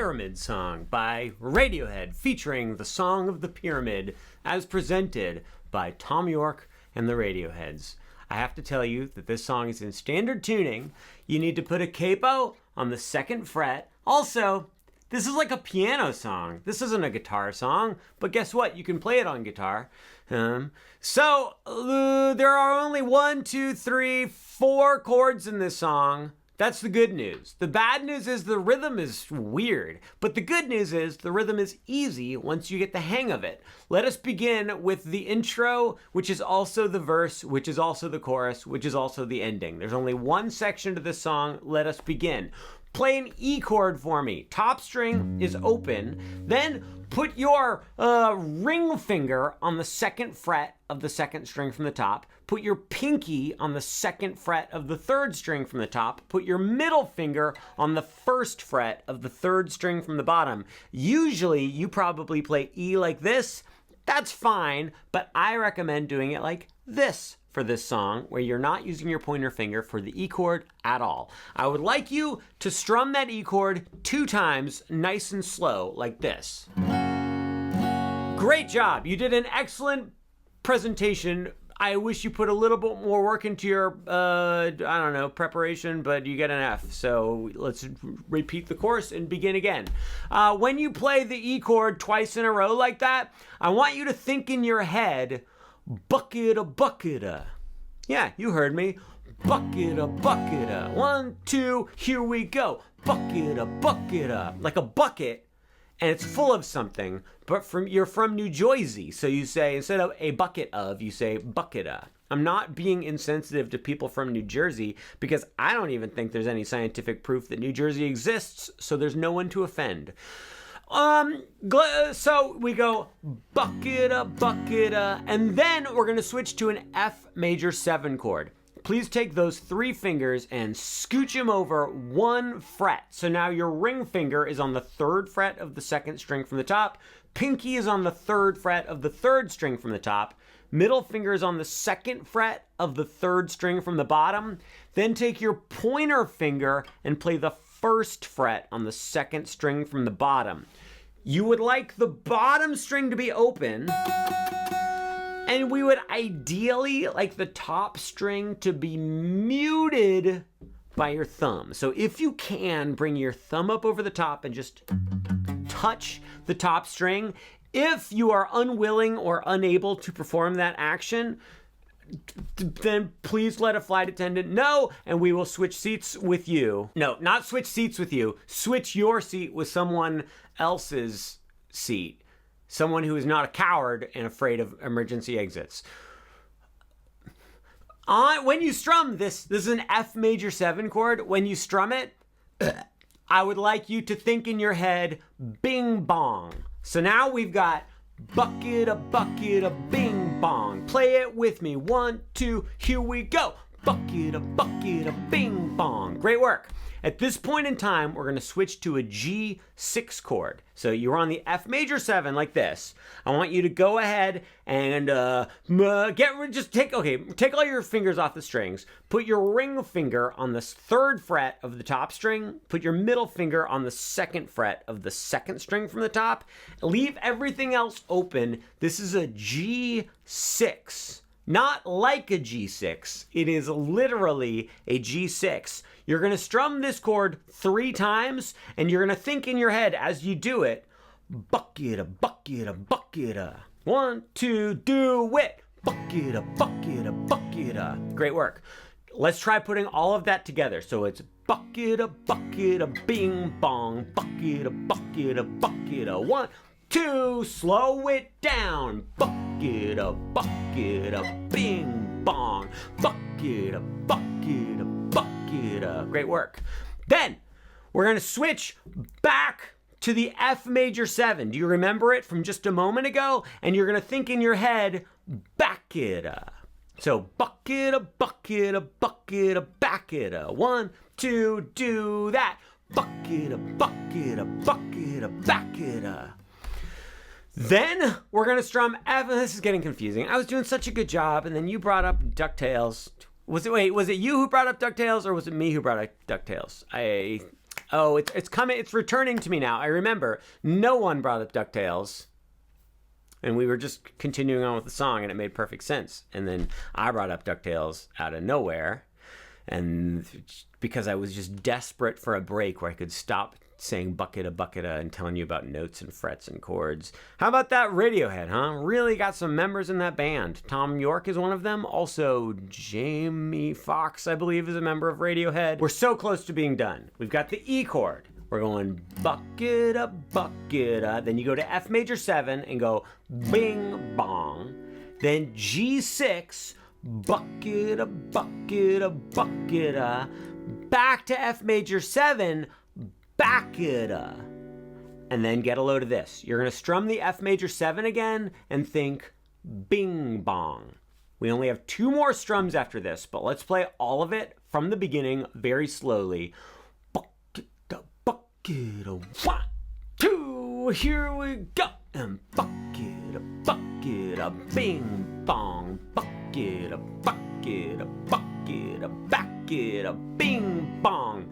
Pyramid Song by Radiohead, featuring the Song of the Pyramid, as presented by Tom York and the Radioheads. I have to tell you that this song is in standard tuning. You need to put a capo on the 2nd fret. Also, this is like a piano song. This isn't a guitar song, but guess what? You can play it on guitar. There are only 4 chords in this song. That's the good news. The bad news is the rhythm is weird, but the good news is the rhythm is easy once you get the hang of it. Let us begin with the intro, which is also the verse, which is also the chorus, which is also the ending. There's only one section to this song. Let us begin. Play an E chord for me. Top string is open. Then put your ring finger on the 2nd fret of the 2nd string from the top. Put your pinky on the 2nd fret of the 3rd string from the top. Put your middle finger on the 1st fret of the 3rd string from the bottom. Usually you probably play E like this. That's fine, but I recommend doing it like this for this song, where you're not using your pointer finger for the E chord at all. I would like you to strum that E chord 2 times, nice and slow, like this. Great job. You did an excellent presentation. I wish you put a little bit more work into your, preparation, but you get an F. So let's repeat the course and begin again. When you play the E chord twice in a row like that, I want you to think in your head, bucket-a, bucket-a. Yeah, you heard me. Bucket-a, bucket-a. 1, 2, here we go. Bucket-a, bucket-a. Like a bucket, and it's full of something, but you're from New Jersey, so you say, instead of a bucket of, you say bucket-a. I'm not being insensitive to people from New Jersey, because I don't even think there's any scientific proof that New Jersey exists, so there's no one to offend. So we go bucket-a, bucket-a, and then we're going to switch to an F major 7 chord. Please take those 3 fingers and scooch them over 1 fret. So now your ring finger is on the 3rd fret of the 2nd string from the top. Pinky is on the 3rd fret of the 3rd string from the top. Middle finger is on the 2nd fret of the 3rd string from the bottom. Then take your pointer finger and play the 1st fret on the 2nd string from the bottom. You would like the bottom string to be open, and we would ideally like the top string to be muted by your thumb. So if you can, bring your thumb up over the top and just touch the top string. If you are unwilling or unable to perform that action, then please let a flight attendant know, and we will switch seats with you. No, not switch seats with you. Switch your seat with someone else's seat. Someone who is not a coward and afraid of emergency exits. When you strum this is an F major 7 chord. When you strum it, I would like you to think in your head, bing bong. So now we've got bucket-a, bucket-a, bing bong. Play it with me. 1, 2, here we go. Bucket-a, bucket-a, bing bong. Great work. At this point in time, we're going to switch to a G6 chord. So you're on the F major 7 like this. I want you to go ahead and take all your fingers off the strings. Put your ring finger on the 3rd fret of the top string. Put your middle finger on the 2nd fret of the 2nd string from the top. Leave everything else open. This is a G6. Not like a G6. It is literally a G6. You're going to strum this chord 3 times, and you're going to think in your head as you do it, bucket-a, bucket-a, bucket-a. 1, 2, do it. Bucket-a, bucket-a, bucket-a. Great work. Let's try putting all of that together. So it's bucket-a, bucket-a, bing bong. Bucket-a, bucket-a, bucket-a. 1, 2, slow it down. Bucket-a, bucket-a, bing bong. Bucket-a, bucket-a, bucket-a. Great work. Then we're going to switch back to the F major 7. Do you remember it from just a moment ago? And you're going to think in your head, back-it-a. So bucket-a, bucket-a, bucket-a, back-it-a. 1, 2, do that. Bucket-a, bucket-a, bucket-a, back-it-a. Then we're going to strum F. This is getting confusing. I was doing such a good job, and then you brought up DuckTales. Was it you who brought up DuckTales, or was it me who brought up DuckTales? Oh, it's coming. It's returning to me now. I remember. No one brought up DuckTales. And we were just continuing on with the song, and it made perfect sense. And then I brought up DuckTales out of nowhere. And because I was just desperate for a break where I could stop saying bucketa and telling you about notes and frets and chords. How about that Radiohead, huh? Really got some members in that band. Tom York is one of them. Also, Jamie Foxx, I believe, is a member of Radiohead. We're so close to being done. We've got the E chord. We're going bucketa. Then you go to F major 7 and go bing bong. Then G6, bucketa. Back to F major 7, backeta. And then get a load of this. You're going to strum the F major 7 again and think bing bong. We only have 2 more strums after this, but let's play all of it from the beginning very slowly. Bucketa, 1, 2, here we go. And bucketa, bing bong. Bucketa, backeta, bing bong.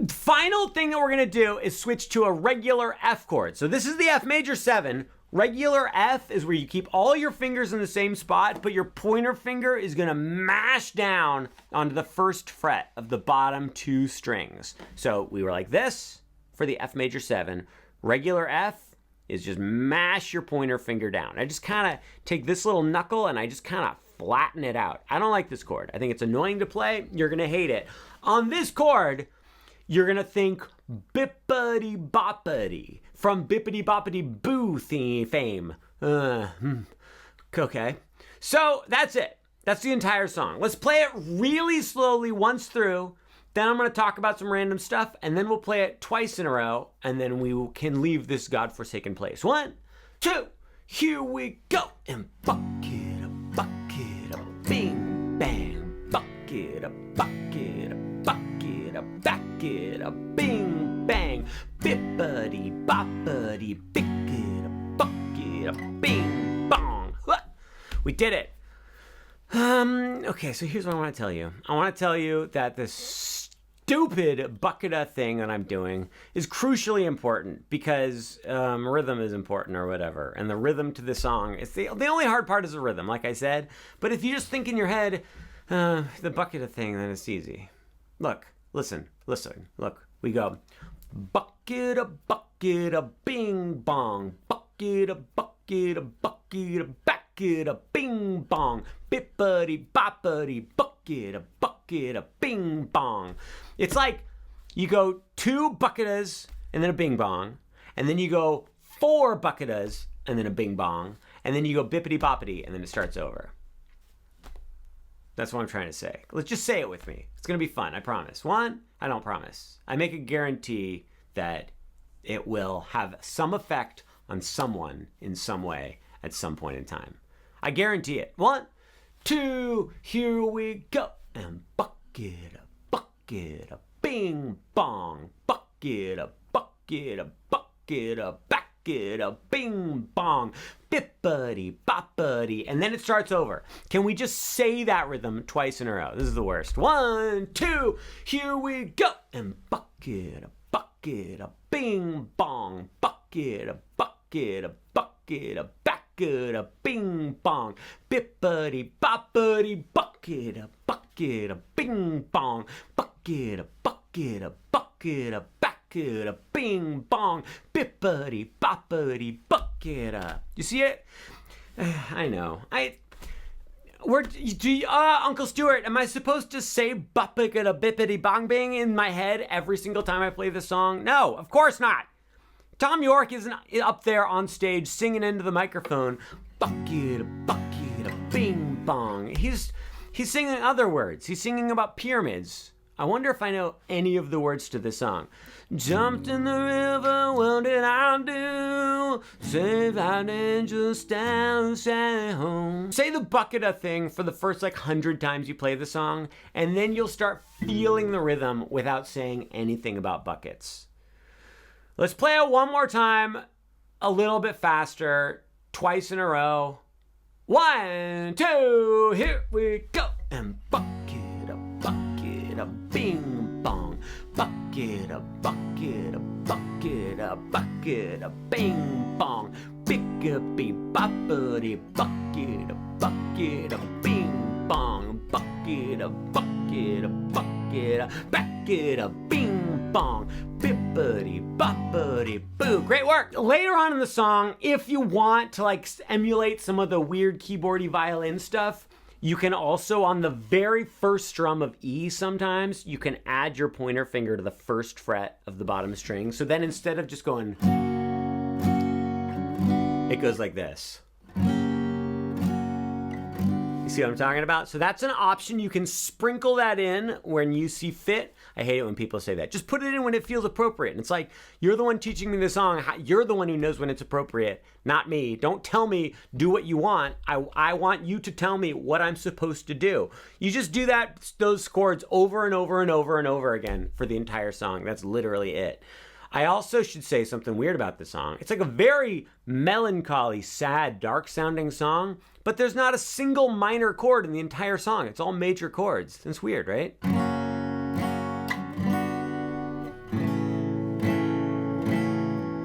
Final thing that we're going to do is switch to a regular F chord. So this is the F major 7. Regular F is where you keep all your fingers in the same spot, but your pointer finger is going to mash down onto the first fret of the bottom 2 strings. So we were like this for the F major 7. Regular F is just mash your pointer finger down. I just kind of take this little knuckle and I just kind of flatten it out. I don't like this chord. I think it's annoying to play. You're going to hate it. On this chord, you're going to think bippity boppity from Bippity Boppity Boo fame. Okay. So that's it. That's the entire song. Let's play it really slowly once through. Then I'm going to talk about some random stuff, and then we'll play it twice in a row, and then we can leave this godforsaken place. 1, 2, here we go. And bucketa, bing, bang. Bucketa, backeta, bing, bang. Bippity, boppity, bucketa, bing, bong. We did it. Okay, so here's what I want to tell you. I want to tell you that this stupid bucketa thing that I'm doing is crucially important because rhythm is important or whatever. And the rhythm to the song, it's the only hard part is the rhythm, like I said. But if you just think in your head, the bucketa thing, then it's easy. Look, listen, look. We go, bucketa, bing, bong. Bucketa, backeta, bing, bong. Bippity, boppity, bucketa, bing, bong. It's like you go 2 bucketas and then a bing bong, and then you go 4 bucketas and then a bing bong, and then you go bippity boppity and then it starts over. That's what I'm trying to say. Let's just say it with me. It's going to be fun, I promise. 1, I don't promise. I make a guarantee that it will have some effect on someone in some way at some point in time. I guarantee it. 1, 2, here we go. And bucketa, bing, bong. Bucketa, backeta, bing, bong. Bippity, boppity. And then it starts over. Can we just say that rhythm twice in a row? This is the worst. 1, 2, here we go. And bucketa, bing, bong. Bucketa, backeta, bing, bong. Bippity, boppity, bucketa, bing, bong. Bucketa, backeta, bing, bong. Bippity, boppity, bucketa. You see it? I know. Uncle Stuart, am I supposed to say buppita, bippity, bong, bing in my head every single time I play the song? No, of course not. Tom York isn't up there on stage singing into the microphone, bucketa, bing, bong. He's singing other words. He's singing about pyramids. I wonder if I know any of the words to this song. Jumped in the river, what did I do? Saved out angels down, sat home. Say the bucketa thing for the first 100 times you play the song, and then you'll start feeling the rhythm without saying anything about buckets. Let's play it one more time, a little bit faster, twice in a row. 1, 2, here we go. And bucketa, bing, bong. Bucketa, bucket, a bucket, a bucket, a bucket, a bing bong. Pick-a-bee, boppity, bucket, a bucket, a bing bong. Bucket, a bucket, a bucket, a bucket, a bing bong. Bippity, boppity, boo. Great work. Later on in the song, if you want to like emulate some of the weird keyboardy violin stuff, you can also, on the very first strum of E sometimes, you can add your pointer finger to the first fret of the bottom string. So then instead of just going, it goes like this. You see what I'm talking about? So that's an option. You can sprinkle that in when you see fit. I hate it when people say that. Just put it in when it feels appropriate. And it's like, you're the one teaching me the song. You're the one who knows when it's appropriate, not me. Don't tell me, do what you want. I want you to tell me what I'm supposed to do. You just do those chords over and over and over and over again for the entire song. That's literally it. I also should say something weird about the song. It's like a very melancholy, sad, dark-sounding song, but there's not a single minor chord in the entire song. It's all major chords. That's weird, right?